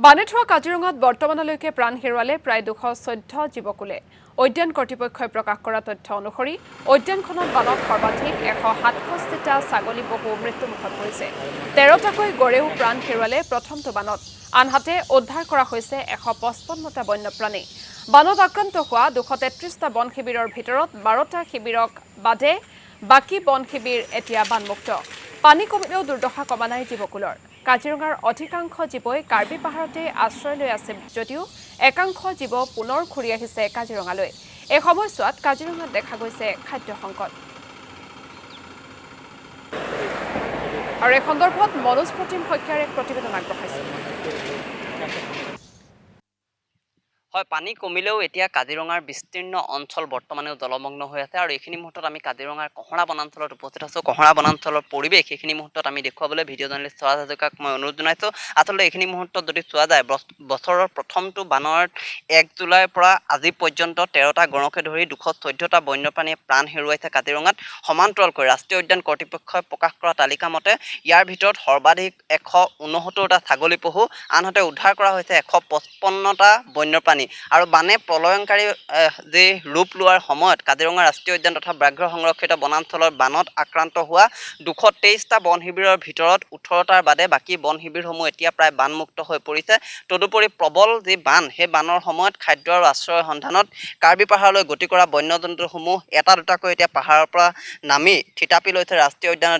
বানে থোৱা কাজিৰঙাত বৰ্তমানলৈকে প্ৰাণ হেৰুৱালে প্ৰায় 214 জীৱকুলে উদ্যান কৰ্তৃপক্ষই প্ৰকাশ কৰা তথ্য অনুসৰি উদ্যানখনত বানত সৰ্বাধিক 167টা ছাগলী পহু মৃত্যুমুখত পৰিছে 13টাকৈ গড়েও প্ৰাণ হেৰুৱালে প্ৰথমটো বানত আনহাতে উদ্ধাৰ কৰা হৈছে 155টা বন্যপ্ৰাণী বানত আক্ৰান্ত হোৱা 233টা বন শিবিৰৰ ভিতৰত 12টা শিবিৰক বাদে বাকী বন শিবিৰ এতিয়া বানমুক্ত পানী কমিলেও দুৰ্দশা কমা নাই জীৱকুলৰ কাজিৰঙাৰ অধিকাংশ জীৱই কাৰ্বি পাহাৰতে আশ্ৰয় লৈ আছে যদিও একাংশ জীৱ পুনৰ ঘূৰি আহিছে কাজিৰঙালৈ এই সময়ছোৱাত কাজিৰঙাত দেখা গৈছে খাদ্য সংকট আৰু এই সন্দৰ্ভত মনোজ প্ৰতিম শইকীয়াৰ এক প্ৰতিবেদন আগবঢ়াইছে হয় পানী কমিলেও এতিয়া কাজিৰঙাৰ বিস্তীৰ্ণ অঞ্চল বৰ্তমানেও জলমগ্ন হৈ আছে আৰু এইখিনি মুহূৰ্তত আমি কাজিৰঙাৰ কহৰা বনাঞ্চলত উপস্থিত আছোঁ কহৰা বনাঞ্চলৰ পৰিৱেশ এইখিনি মুহূৰ্তত আমি দেখুৱাবলৈ ভিডিঅ' জাৰ্নেলিষ্ট স্বৰাজ হাজৰিকাক মই অনুৰোধ জনাইছোঁ আচলতে এইখিনি মুহূৰ্তত যদি চোৱা যায় বছৰৰ প্ৰথমটো বানৰ 1 জুলাইৰ পৰা আজি পৰ্যন্ত 13টা গড়কে ধৰি 214টা বন্যপ্ৰাণীয়ে প্ৰাণ হেৰুৱাইছে কাজিৰঙাত সমান্তৰালকৈ ৰাষ্ট্ৰীয় উদ্যান কৰ্তৃপক্ষই প্ৰকাশ কৰা তালিকা মতে ইয়াৰ ভিতৰত সৰ্বাধিক 169টা ছাগলী পহু আনহাতে উদ্ধাৰ কৰা হৈছে 155টা বন্যপ্ৰাণী আৰু বানে প্ৰলয়ংকাৰী যে ৰূপ লোৱাৰ সময়ত কাজিৰঙা ৰাষ্ট্ৰীয় উদ্যান তথা ব্যাঘ্ৰ সংৰক্ষিত বনাঞ্চলৰ বানত আক্ৰান্ত হোৱা 223টা বন শিবিৰৰ ভিতৰত 18টাৰ বাদে বাকী বন শিবিৰসমূহ এতিয়া প্ৰায় বানমুক্ত হৈ পৰিছে তদুপৰি প্ৰবল যি বান সেই বানৰ সময়ত খাদ্য আৰু আশ্ৰয়ৰ সন্ধানত কাৰ্বি পাহাৰলৈ গতি কৰা বন্যজন্তুসমূহ এটা দুটাকৈ এতিয়া পাহাৰৰ পৰা নামি থিতাপি লৈছে ৰাষ্ট্ৰীয় উদ্যানৰ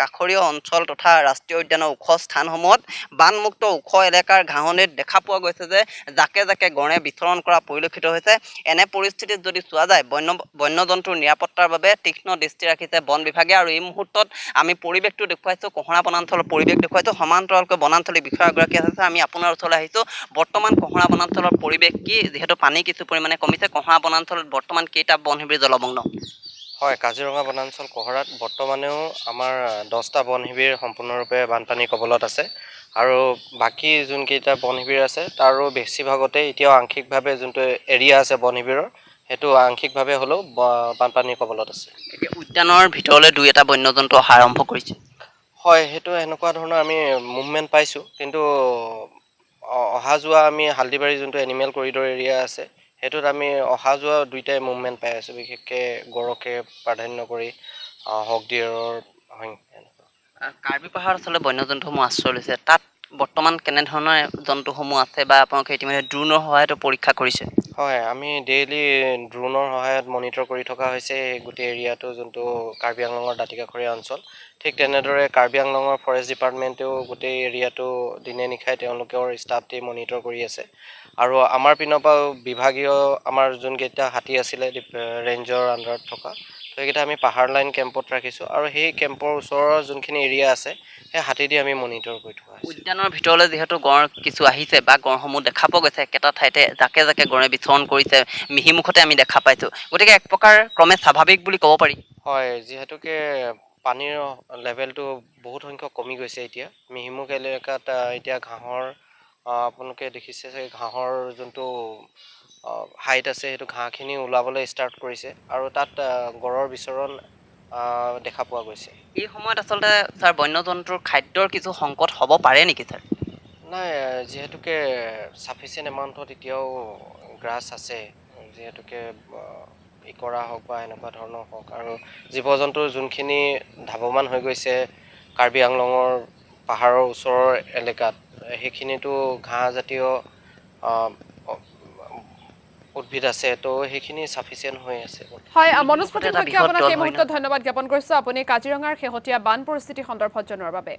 কাষৰীয় অঞ্চল তথা ৰাষ্ট্ৰীয় উদ্যানৰ ওখ স্থানসমূহত বানমুক্ত ওখ এলেকাৰ ঘাঁহনিত দেখা পোৱা গৈছে যে জাকে জাকে গড়ে বিচৰণ কৰা পৰিলক্ষিত হৈছে এনে পৰিস্থিতিত যদি চোৱা যায় বন্যজন্তুৰ নিৰাপত্তাৰ বাবে তীক্ষ্ণ দৃষ্টি ৰাখিছে বন বিভাগে আৰু এই মুহূৰ্তত আমি পৰিৱেশটো দেখুৱাইছোঁ কহৰা বনাঞ্চলৰ পৰিৱেশ দেখুৱাইছোঁ সমান্তৰালকৈ বনাঞ্চলিক বিষয়াগৰাকী আছে আমি আপোনাৰ ওচৰলৈ আহিছোঁ বৰ্তমান কহৰা বনাঞ্চলৰ পৰিৱেশ কি যিহেতু পানী কিছু পৰিমাণে কমিছে কহৰা বনাঞ্চলত বৰ্তমান কেইটা বন শিবিৰ জলমগ্ন হয় কাজিৰঙা বনাঞ্চল কহৰাত বৰ্তমানেও আমাৰ 10টা বন শিবিৰ সম্পূৰ্ণৰূপে বানপানীৰ কবলত আছে আৰু বাকী যোনকেইটা বন শিবিৰ আছে তাৰো বেছিভাগতে এতিয়াও আংশিকভাৱে যোনটো এৰিয়া আছে বন শিবিৰৰ সেইটো আংশিকভাৱে হ'লেও বানপানীৰ কবলত আছে এতিয়া উদ্যানৰ ভিতৰলৈ দুই এটা বন্যজন্তু অহা আৰম্ভ কৰিছে হয় সেইটো এনেকুৱা ধৰণৰ আমি মুভমেণ্ট পাইছোঁ কিন্তু অহা যোৱা আমি হালদিবাৰী যোনটো এনিমেল কৰিডৰ এৰিয়া আছে সেইটোত আমি অহা যোৱা দুইটাই মুভমেণ্ট পাই আছোঁ বিশেষকৈ গড়কে প্ৰাধান্য কৰি হক ডিয়াৰৰ কাৰ্বি পাহাৰত আচলতে বন্যজন্তুসমূহ আশ্ৰয় লৈছে তাত বৰ্তমান কেনেধৰণৰ জন্তুসমূহ আছে বা আপোনালোকে ইতিমধ্যে ড্ৰোনৰ সহায়তো পৰীক্ষা কৰিছে হয় আমি ডেইলি ড্ৰোনৰ সহায়ত মনিটৰ কৰি থকা হৈছে গোটেই এৰিয়াটো যোনটো কাৰ্বি আংলঙৰ দাঁতিকাষৰীয়া অঞ্চল ঠিক তেনেদৰে কাৰ্বি আংলঙৰ ফৰেষ্ট ডিপাৰ্টমেণ্টেও গোটেই এৰিয়াটো দিনে নিশাই তেওঁলোকৰ ষ্টাফ দি মনিটৰ কৰি আছে আৰু আমাৰ পিনৰ পৰাও বিভাগীয় আমাৰ যোনকেইটা হাতী আছিলে ৰেঞ্জৰ আণ্ডাৰত থকা সেইকেইটা আমি পাহাৰ লাইন কেম্পত ৰাখিছোঁ আৰু সেই কেম্পৰ ওচৰৰ যোনখিনি এৰিয়া আছে সেই হাতী দি আমি মনিটৰ কৰি থকা হৈছে উদ্যানৰ ভিতৰলৈ যিহেতু গড় কিছু আহিছে বা গড়সমূহ দেখা পোৱা গৈছে একেটা ঠাইতে জাকে জাকে গড়ে বিচৰণ কৰিছে মিহিমুখতে আমি দেখা পাইছোঁ গতিকে এক প্ৰকাৰ ক্ৰমে স্বাভাৱিক বুলি ক'ব পাৰি হয় যিহেতুকে পানীৰ লেভেলটো বহুত সংখ্যক কমি গৈছে এতিয়া মিহিমুখ এলেকাত এতিয়া ঘাঁহৰ আপোনালোকে দেখিছে যে ঘাঁহৰ যোনটো হাইট আছে সেইটো ঘাঁহখিনি ওলাবলৈ ষ্টাৰ্ট কৰিছে আৰু তাত গড়ৰ বিচৰণ দেখা পোৱা গৈছে এই সময়ত আচলতে ছাৰ বন্যজন্তুৰ খাদ্যৰ কিছু সংকট হ'ব পাৰে নেকি ছাৰ নাই যিহেতুকে ছাফিচিয়েণ্ট এমাউণ্টত এতিয়াও গ্ৰাছ আছে যিহেতুকে ইকৰা হওক বা এনেকুৱা ধৰণৰ হওক আৰু জীৱ জন্তুৰ যোনখিনি ধাৱমান হৈ গৈছে কাৰ্বি আংলঙৰ পাহাৰৰ ওচৰৰ এলেকাত সেইখিনিতো ঘাঁহজাতীয় উদ্ভিদ আছে তো সেইখিনি ছাফিচিয়েণ্ট হৈ আছে হয় মনোজ প্ৰতিম শইকীয়া আপোনাক এই মুহূৰ্তত ধন্যবাদ জ্ঞাপন কৰিছোঁ আপুনি কাজিৰঙাৰ শেহতীয়া বান পৰিস্থিতি সন্দৰ্ভত জনোৱাৰ বাবে